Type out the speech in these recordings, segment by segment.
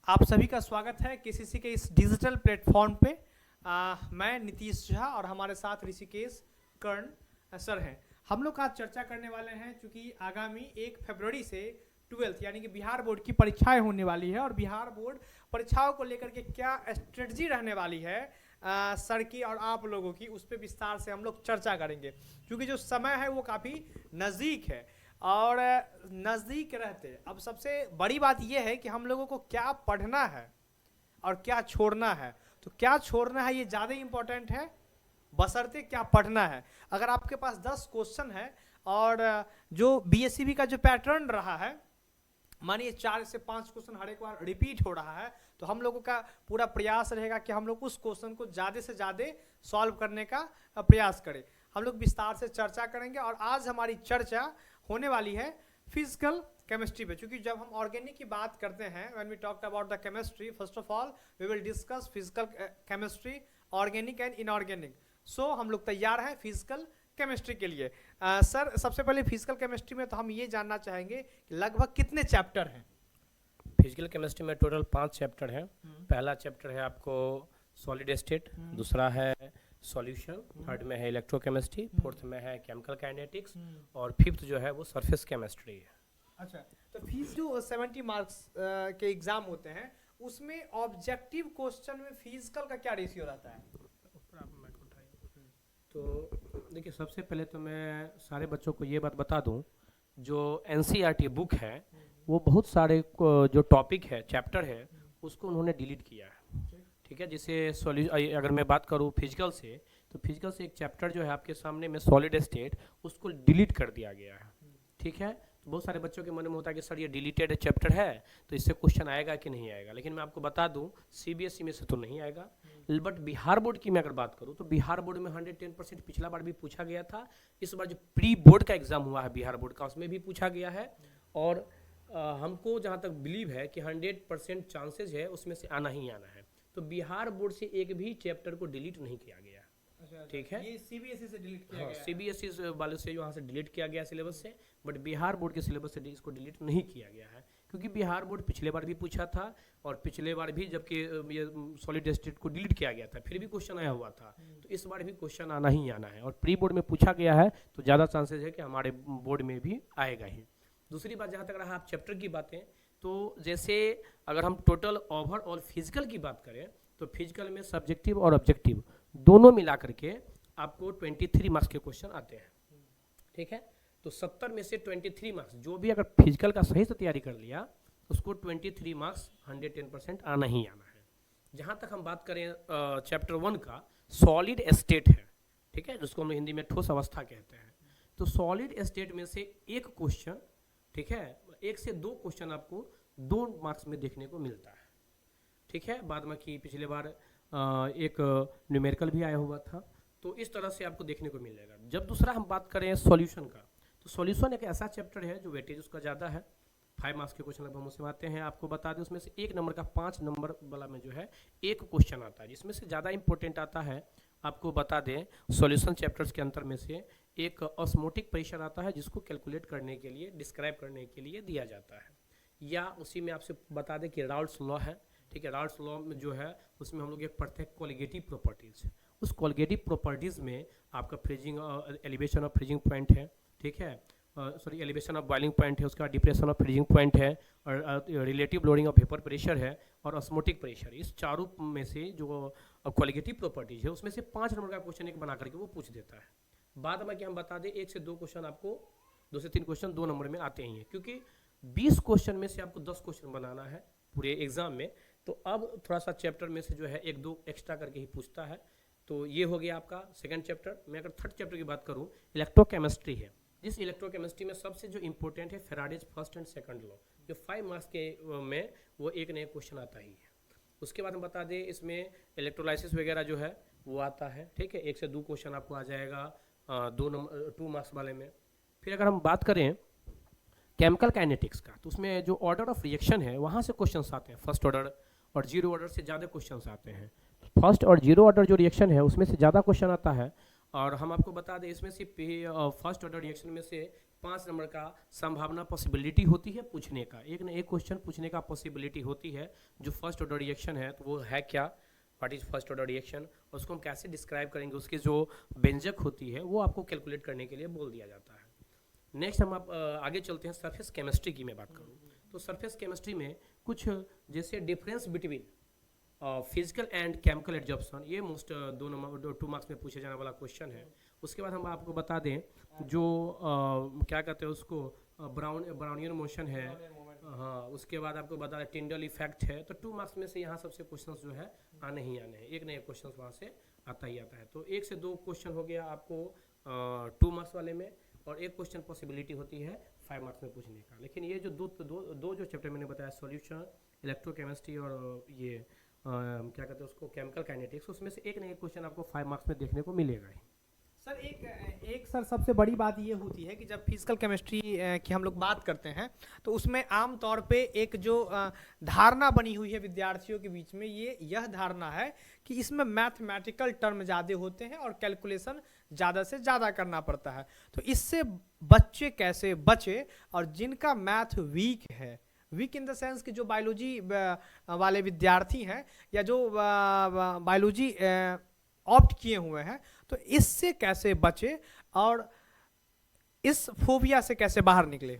आप सभी का स्वागत है केसीसी के इस डिजिटल प्लेटफॉर्म पे। मैं नीतीश झा और हमारे साथ ऋषिकेश कर्ण सर हैं। हम लोग आज चर्चा करने वाले हैं चूँकि आगामी 1 फरवरी से 12th यानी कि बिहार बोर्ड की परीक्षाएं होने वाली है और बिहार बोर्ड परीक्षाओं को लेकर के क्या स्ट्रेटजी रहने वाली है सर की और आप लोगों की, उस पर विस्तार से हम लोग चर्चा करेंगे। क्योंकि जो समय है वो काफ़ी नज़दीक है और नज़दीक रहते अब सबसे बड़ी बात यह है कि हम लोगों को क्या पढ़ना है और क्या छोड़ना है। तो क्या छोड़ना है ये ज़्यादा इम्पोर्टेंट है बशर्ते क्या पढ़ना है। अगर आपके पास 10 क्वेश्चन है और जो बीएससीबी का जो पैटर्न रहा है, मानिए 4 से 5 क्वेश्चन हर एक बार रिपीट हो रहा है, तो हम लोगों का पूरा प्रयास रहेगा कि हम लोग उस क्वेश्चन को ज़्यादा से ज़्यादा सॉल्व करने का प्रयास करें। हम लोग विस्तार से चर्चा करेंगे और आज हमारी चर्चा होने वाली है फिजिकल केमिस्ट्री पे। क्योंकि जब हम ऑर्गेनिक की बात करते हैं, when we talked about the chemistry, first of all we will discuss physical chemistry, organic and inorganic. So हम लोग तैयार हैं फिजिकल केमिस्ट्री के लिए। सर, सबसे पहले फिजिकल केमिस्ट्री में तो हम ये जानना चाहेंगे कि लगभग कितने चैप्टर हैं। फिजिकल केमिस्ट्री में टोटल 5 चैप्टर हैं। पहला चैप्टर है आपको सॉलिड स्टेट, दूसरा है सॉल्यूशन, थर्ड में है इलेक्ट्रोकेमिस्ट्री, फोर्थ में है केमिकल काइनेटिक्स और फिफ्थ जो है वो सरफेस केमिस्ट्री है। अच्छा, तो फीस जो 70 मार्क्स के एग्जाम होते हैं उसमें ऑब्जेक्टिव क्वेश्चन में फिजिकल का क्या रेशियो रहता है? तो देखिए, सबसे पहले तो मैं सारे बच्चों को ये बात बता दूं, जो एनसीईआरटी बुक है वो बहुत सारे जो टॉपिक है, चैप्टर है, उसको उन्होंने डिलीट किया है। ठीक है, जैसे अगर मैं बात करूँ फिजिकल से, तो फिजिकल से एक चैप्टर जो है आपके सामने में सॉलिड स्टेट, उसको डिलीट कर दिया गया है। ठीक है, तो बहुत सारे बच्चों के मन में होता है कि सर ये डिलीटेड चैप्टर है तो इससे क्वेश्चन आएगा कि नहीं आएगा। लेकिन मैं आपको बता दूं, सीबीएसई में से तो नहीं आएगा, बट बिहार बोर्ड की मैं अगर बात करूं तो बिहार बोर्ड में 110% पिछला बार भी पूछा गया था। इस बार जो प्री बोर्ड का एग्जाम हुआ है बिहार बोर्ड का, उसमें भी पूछा गया है और हमको जहाँ तक बिलीव है कि 100% चांसेज है उसमें से आना ही आना है। तो बिहार बोर्ड से एक भी चैप्टर को डिलीट नहीं किया गया। ठीक है, ये सीबीएसई से डिलीट किया गया है। सीबीएसई वाले से वहाँ से डिलीट किया गया सिलेबस से, बट बिहार बोर्ड के सिलेबस से इसको डिलीट नहीं किया गया है। क्योंकि बिहार बोर्ड पिछले बार भी पूछा था और पिछले बार भी जबकि ये सॉलिड स्टेट को डिलीट किया गया था फिर भी क्वेश्चन आया हुआ था, तो इस बार भी क्वेश्चन आना ही आना है। और प्री बोर्ड में पूछा गया है तो ज़्यादा चांसेज है कि हमारे बोर्ड में भी आएगा ही। दूसरी बात, जहाँ तक रहा आप चैप्टर की बातें, तो जैसे अगर हम टोटल ओवरऑल फिजिकल की बात करें तो फिजिकल में सब्जेक्टिव और ऑब्जेक्टिव दोनों मिला करके आपको 23 मार्क्स के क्वेश्चन आते हैं। ठीक है, तो 70 में से 23 मार्क्स, जो भी अगर फिजिकल का सही से तैयारी कर लिया उसको 23 मार्क्स 110% आना ही आना है। जहाँ तक हम बात करें चैप्टर 1 का, सॉलिड स्टेट है, ठीक है, जिसको हम हिंदी में ठोस अवस्था कहते हैं। तो सॉलिड स्टेट में से एक क्वेश्चन, ठीक है, 1 से 2 क्वेश्चन आपको 2 मार्क्स में देखने को मिलता है। ठीक है, बाद में कि पिछले बार एक न्यूमेरिकल भी आया हुआ था, तो इस तरह से आपको देखने को मिलेगा। जब दूसरा हम बात करें सॉल्यूशन का, तो सॉल्यूशन एक ऐसा चैप्टर है जो वेटेज उसका ज़्यादा है, 5 मार्क्स के क्वेश्चन लगभग उसमें आते हैं। आपको बता दें उसमें से 1 नंबर का 5 नंबर वाला में जो है एक क्वेश्चन आता है, जिसमें से ज़्यादा इंपॉर्टेंट आता है। आपको बता दें सॉल्यूशन चैप्टर्स के अंतर में से एक ऑस्मोटिक प्रेशर आता है, जिसको कैलकुलेट करने के लिए, डिस्क्राइब करने के लिए दिया जाता है। या उसी में आपसे बता दें कि राउल्ट्स लॉ है। ठीक है, राउल्ट्स लॉ में जो है उसमें हम लोग एक पढ़ते हैं कोलिगेटिव प्रॉपर्टीज। उस कोलिगेटिव प्रॉपर्टीज में आपका freezing elevation of freezing point है, ठीक है, sorry elevation of boiling point है, उसका डिप्रेशन ऑफ फ्रीजिंग पॉइंट है, और relative loading of vapour pressure है और ऑस्मोटिक प्रेशर। इस चारों में से जो कोलिगेटिव प्रॉपर्टीज है उसमें से 5 नंबर का क्वेश्चन एक बना करके वो पूछ देता है। बाद में कि हम बता दें 1 से 2 क्वेश्चन आपको, 2 से 3 क्वेश्चन 2 नंबर में आते ही हैं, क्योंकि 20 क्वेश्चन में से आपको 10 क्वेश्चन बनाना है पूरे एग्जाम में। तो अब थोड़ा सा चैप्टर में से जो है 1-2 एक्स्ट्रा करके ही पूछता है। तो ये हो गया आपका सेकंड चैप्टर। मैं अगर थर्ड चैप्टर की बात करूँ, इलेक्ट्रोकेमिस्ट्री है। जिस इलेक्ट्रोकेमिस्ट्री में सबसे जो इंपॉर्टेंट है Faraday's first and second law, जो 5 मार्क्स के में वो एक नया क्वेश्चन आता ही है। उसके बाद हम बता दें इसमें इलेक्ट्रोलाइसिस वगैरह जो है वो आता है। ठीक है, 1 से 2 क्वेश्चन आपको आ जाएगा 2 मार्क्स वाले में। फिर अगर हम बात करें केमिकल काइनेटिक्स का, तो उसमें जो ऑर्डर ऑफ रिएक्शन है वहाँ से क्वेश्चन आते हैं। फर्स्ट ऑर्डर और 0 ऑर्डर से ज़्यादा क्वेश्चन आते हैं। फर्स्ट और 0 ऑर्डर जो रिएक्शन है उसमें से ज़्यादा क्वेश्चन आता है। और हम आपको बता दें इसमें से फर्स्ट ऑर्डर रिएक्शन में से 5 नंबर का संभावना पॉसिबिलिटी होती है पूछने का, एक न एक क्वेश्चन पूछने का पॉसिबिलिटी होती है। जो फर्स्ट ऑर्डर रिएक्शन है तो वो है क्या, what is first order reaction, उसको हम कैसे डिस्क्राइब करेंगे, उसकी जो व्यंजक होती है वो आपको कैलकुलेट करने के लिए बोल दिया जाता है। नेक्स्ट हम आप आगे चलते हैं, सरफेस केमिस्ट्री की मैं बात करूँ तो सरफेस केमिस्ट्री में कुछ जैसे difference between physical and chemical adsorption, ये मोस्ट 2 मार्क्स में पूछे जाने वाला क्वेश्चन है। उसके बाद हम आपको बता दें जो क्या कहते हैं उसको ब्राउनियन मोशन है, हाँ, उसके बाद आपको बता दें टिंडल इफेक्ट है। तो 2 मार्क्स में से यहाँ सबसे क्वेश्चन जो है आने ही आने हैं, एक न एक क्वेश्चन वहाँ से आता ही आता है। तो 1 से 2 क्वेश्चन हो गया आपको 2 मार्क्स वाले में, और एक क्वेश्चन पॉसिबिलिटी होती है 5 मार्क्स में पूछने का। लेकिन ये जो दो जो चैप्टर मैंने बताया, सॉल्यूशन, इलेक्ट्रोकेमिस्ट्री और ये क्या कहते हैं उसको केमिकल काइनेटिक्स, उसमें से एक न एक क्वेश्चन आपको 5 मार्क्स में देखने को मिलेगा ही। सर एक सर सबसे बड़ी बात ये होती है कि जब फिजिकल केमिस्ट्री की हम लोग बात करते हैं तो उसमें आम तौर पे एक जो धारणा बनी हुई है विद्यार्थियों के बीच में, यह धारणा है कि इसमें मैथमेटिकल टर्म ज़्यादा होते हैं और कैलकुलेशन ज़्यादा से ज़्यादा करना पड़ता है। तो इससे बच्चे कैसे बचे, और जिनका मैथ वीक है, वीक इन द सेंस कि जो बायोलॉजी वाले विद्यार्थी हैं या जो बायोलॉजी ऑप्ट किए हुए हैं, तो इससे कैसे बचे और इस फोबिया से कैसे बाहर निकले।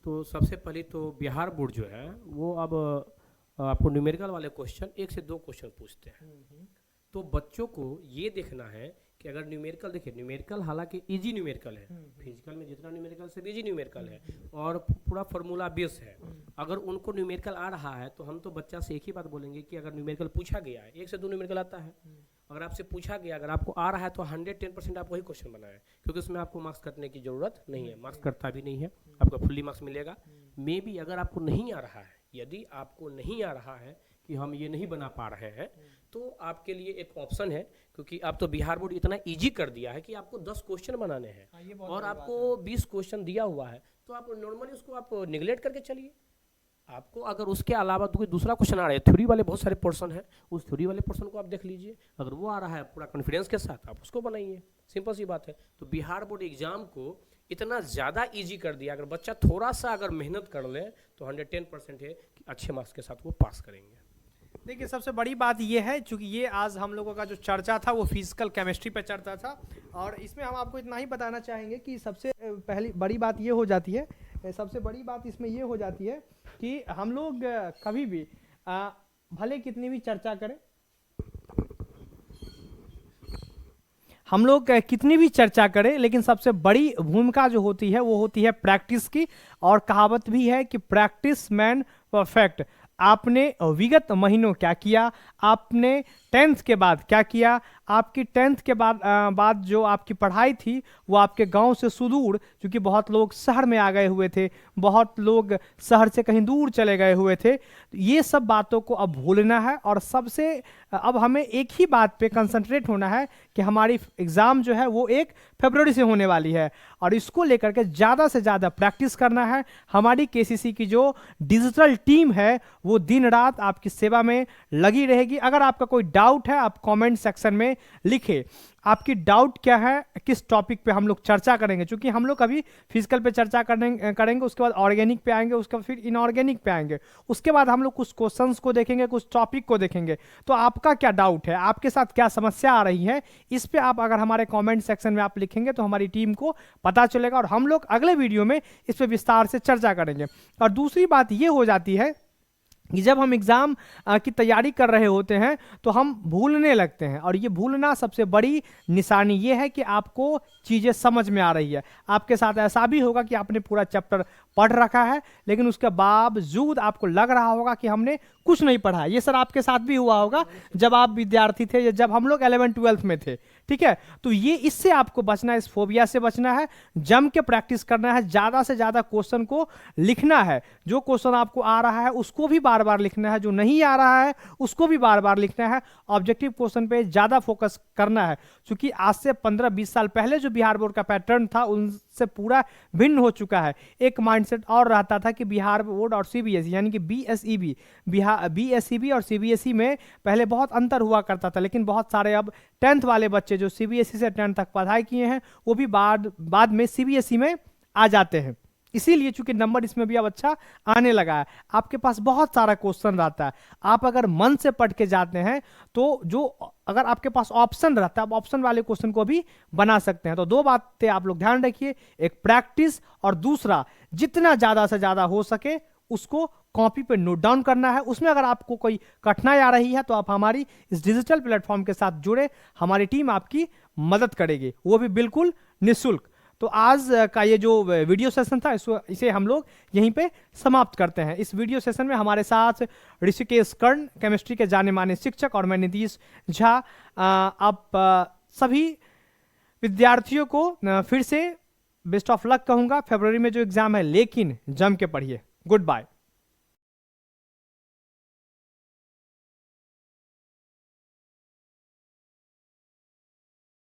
तो सबसे पहले तो बिहार बोर्ड जो है वो अब आपको न्यूमेरिकल वाले क्वेश्चन 1 से 2 क्वेश्चन पूछते हैं। तो बच्चों को ये देखना है कि अगर न्यूमेरिकल, देखिए न्यूमेरिकल हालांकि इजी न्यूमेरिकल है, फिजिकल में जितना न्यूमेरिकल सब इजी न्यूमेरिकल है और पूरा फार्मूला बेस है। अगर उनको न्यूमेरिकल आ रहा है तो हम तो बच्चा से एक ही बात बोलेंगे कि अगर न्यूमेरिकल पूछा गया है, 1 से 2 न्यूमेरिकल आता है, अगर आपसे पूछा गया, अगर आपको आ रहा है तो 110% आप वही क्वेश्चन बनाएं, क्योंकि उसमें आपको मार्क्स कटने की जरूरत नहीं है, मार्क्स कटता भी नहीं है, आपको फुल्ली मार्क्स मिलेगा। मे बी अगर आपको नहीं आ रहा है, यदि आपको नहीं आ रहा है कि हम ये नहीं बना पा रहे हैं, तो आपके लिए एक ऑप्शन है, क्योंकि आप तो बिहार बोर्ड इतना इजी कर दिया है कि आपको 10 क्वेश्चन बनाने हैं और आपको 20 क्वेश्चन दिया हुआ है, तो आप नॉर्मली उसको आप निगलेक्ट करके चलिए। आपको अगर उसके अलावा कोई दूसरा क्वेश्चन आ रहा है, थ्योरी वाले बहुत सारे पोर्शन हैं, उस थ्योरी वाले पोर्शन को आप देख लीजिए, अगर वो आ रहा है पूरा कॉन्फिडेंस के साथ आप उसको बनाइए, सिंपल सी बात है। तो बिहार बोर्ड एग्जाम को इतना ज़्यादा इजी कर दिया, अगर बच्चा थोड़ा सा अगर मेहनत कर ले तो 110% है कि अच्छे मार्क्स के साथ वो पास करेंगे। देखिए सबसे बड़ी बात ये है, चूँकि ये आज हम लोगों का जो चर्चा था वो फिजिकल केमिस्ट्री पे चर्चा था, और इसमें हम आपको इतना ही बताना चाहेंगे कि सबसे पहली बड़ी बात ये हो जाती है, सबसे बड़ी बात इसमें ये हो जाती है कि हम लोग कभी भी भले कितनी भी चर्चा करें, हम लोग कितनी भी चर्चा करें, लेकिन सबसे बड़ी भूमिका जो होती है वो होती है प्रैक्टिस की। और कहावत भी है कि प्रैक्टिस मैन परफेक्ट। आपने विगत महीनों क्या किया, आपने 10th के बाद क्या किया, आपकी 10th के बाद जो आपकी पढ़ाई थी वो आपके गांव से सुदूर, क्योंकि बहुत लोग शहर में आ गए हुए थे, बहुत लोग शहर से कहीं दूर चले गए हुए थे, ये सब बातों को अब भूलना है। और सबसे अब हमें एक ही बात पे कंसंट्रेट होना है कि हमारी एग्ज़ाम जो है वो 1 फरवरी से होने वाली है, और इसको लेकर के ज़्यादा से ज़्यादा प्रैक्टिस करना है। हमारी केसीसी की जो डिजिटल टीम है वो दिन रात आपकी सेवा में लगी रहेगी। अगर आपका कोई डाउट है आप कमेंट सेक्शन में लिखें, आपकी डाउट क्या है, किस टॉपिक पे हम लोग चर्चा करेंगे। क्योंकि हम लोग अभी फिजिकल पे चर्चा करेंगे, उसके बाद ऑर्गेनिक पे आएंगे, उसके बाद फिर इनऑर्गेनिक पे आएंगे, उसके बाद हम लोग कुछ क्वेश्चंस को देखेंगे, कुछ टॉपिक को देखेंगे। तो आपका क्या डाउट है, आपके साथ क्या समस्या आ रही है, इस पे आप अगर हमारे कमेंट सेक्शन में आप लिखेंगे तो हमारी टीम को पता चलेगा, और हम लोग अगले वीडियो में इस पर विस्तार से चर्चा करेंगे। और दूसरी बात ये हो जाती है कि जब हम एग्ज़ाम की तैयारी कर रहे होते हैं तो हम भूलने लगते हैं, और ये भूलना सबसे बड़ी निशानी ये है कि आपको चीज़ें समझ में आ रही है। आपके साथ ऐसा भी होगा कि आपने पूरा चैप्टर पढ़ रखा है, लेकिन उसके बावजूद आपको लग रहा होगा कि हमने कुछ नहीं पढ़ा। ये सर आपके साथ भी हुआ होगा जब आप विद्यार्थी थे या जब हम लोग 11th-12th में थे, ठीक है। तो ये इससे आपको बचना है, इस फोबिया से बचना है, जम के प्रैक्टिस करना है, ज़्यादा से ज़्यादा क्वेश्चन को लिखना है, जो क्वेश्चन आपको आ रहा है उसको भी बार बार बार लिखना है, जो नहीं आ रहा है उसको भी बार बार लिखना है। ऑब्जेक्टिव क्वेश्चन पे ज़्यादा फोकस करना है, क्योंकि आज से 15-20 साल पहले जो बिहार बोर्ड का पैटर्न था उनसे पूरा भिन्न हो चुका है। एक माइंडसेट और रहता था कि बिहार बोर्ड और सीबीएसई यानी कि बीएसईबी, बीएसईबी और सीबीएसई में पहले बहुत अंतर हुआ करता था, लेकिन बहुत सारे अब 10th वाले बच्चे जो सीबीएसई से 10th तक पढ़ाई किए हैं वो भी बाद में सीबीएसई में आ जाते हैं। इसीलिए चूंकि नंबर इसमें भी अब अच्छा आने लगा है, आपके पास बहुत सारा क्वेश्चन रहता है। आप अगर मन से पढ़ के जाते हैं तो जो अगर आपके पास ऑप्शन रहता है, आप ऑप्शन वाले क्वेश्चन को भी बना सकते हैं। तो दो बातें आप लोग ध्यान रखिए, एक प्रैक्टिस और दूसरा जितना ज़्यादा से ज़्यादा हो सके उसको कॉपी पे नोट डाउन करना है। उसमें अगर आपको कोई कठिनाई आ रही है तो आप हमारी इस डिजिटल प्लेटफॉर्म के साथ जुड़े, हमारी टीम आपकी मदद करेगी, वो भी बिल्कुल निःशुल्क। तो आज का ये जो वीडियो सेशन था इसे हम लोग यहीं पे समाप्त करते हैं। इस वीडियो सेशन में हमारे साथ ऋषिकेश कर्ण, केमिस्ट्री के जाने माने शिक्षक, और मैं नीतीश झा। आप सभी विद्यार्थियों को फिर से बेस्ट ऑफ लक कहूँगा। फरवरी में जो एग्जाम है, लेकिन जम के पढ़िए। Good bye.